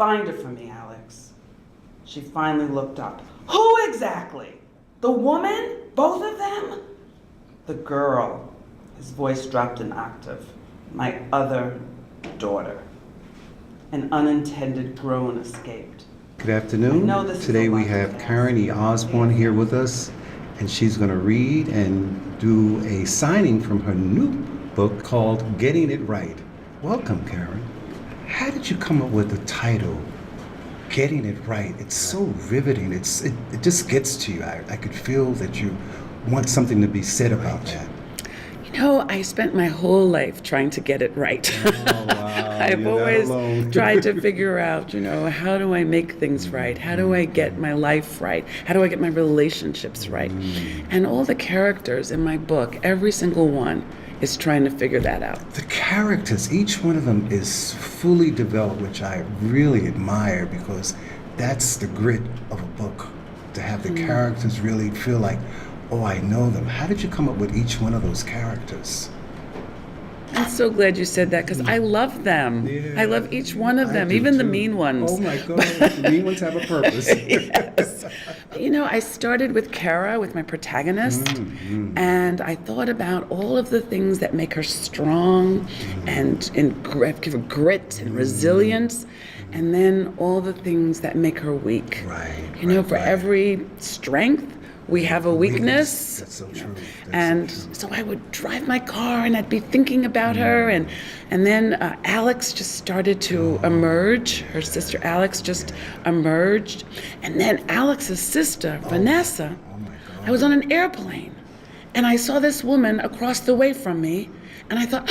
Find her for me, Alex. She finally looked up. Who exactly? The woman? Both of them? The girl. His voice dropped an octave. My other daughter. An unintended groan escaped. Good afternoon. Today we have Karen E. Osborne here with us, and she's going to read and do a signing from her new book called Getting It Right. Welcome, Karen. How did you come up with the title, Getting It Right? It's so riveting. It just gets to you. I could feel that you want something to be said about that. You know, I spent my whole life trying to get it right. Oh, wow. I've always tried to figure out, how do I make things right? How do I get my life right? How do I get my relationships right? And all the characters in my book, every single one, is trying to figure that out. The characters, each one of them is fully developed, which I really admire, because that's the grit of a book, to have the characters really feel like, oh, I know them. How did you come up with each one of those characters? I'm so glad you said that, because I love them. Yeah, I love each one of them, do even the too. mean ones. Oh my God, the mean ones have a purpose. Yes. I started with Kara, with my protagonist, and I thought about all of the things that make her strong and give her grit and resilience, and then all the things that make her weak. Right. For every strength, we have a weakness. That's so true. So I would drive my car and I'd be thinking about her, and then Alex just started to emerge. Her sister Alex just emerged, and then Alex's sister Vanessa. Oh my God. I was on an airplane, and I saw this woman across the way from me, and I thought,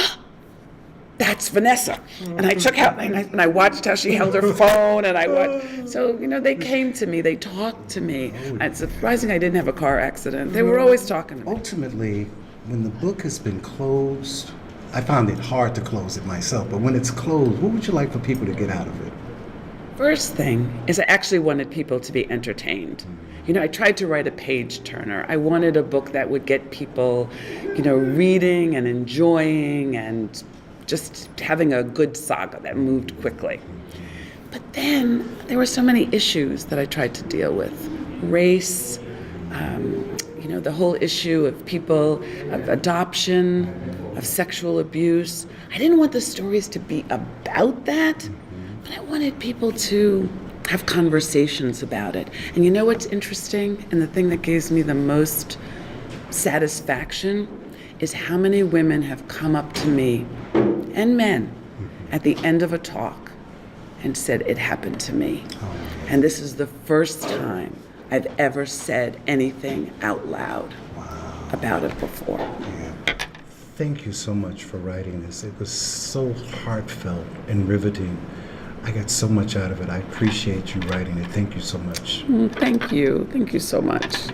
that's Vanessa. And I took out, and I watched how she held her phone, and I watched. So, they came to me, they talked to me. It's surprising I didn't have a car accident. They were always talking to me. Ultimately, when the book has been closed, I found it hard to close it myself, but when it's closed, what would you like for people to get out of it? First thing is I actually wanted people to be entertained. I tried to write a page turner. I wanted a book that would get people, reading and enjoying and just having a good saga that moved quickly. But then there were so many issues that I tried to deal with. Race, the whole issue of people, of adoption, of sexual abuse. I didn't want the stories to be about that, but I wanted people to have conversations about it. And you know what's interesting, and the thing that gives me the most satisfaction, is how many women have come up to me, and men, at the end of a talk and said, it happened to me. And this is the first time I've ever said anything out loud about it before. Yeah. Thank you so much for writing this. It was so heartfelt and riveting. I got so much out of it. I appreciate you writing it. Thank you so much. Thank you. Thank you so much.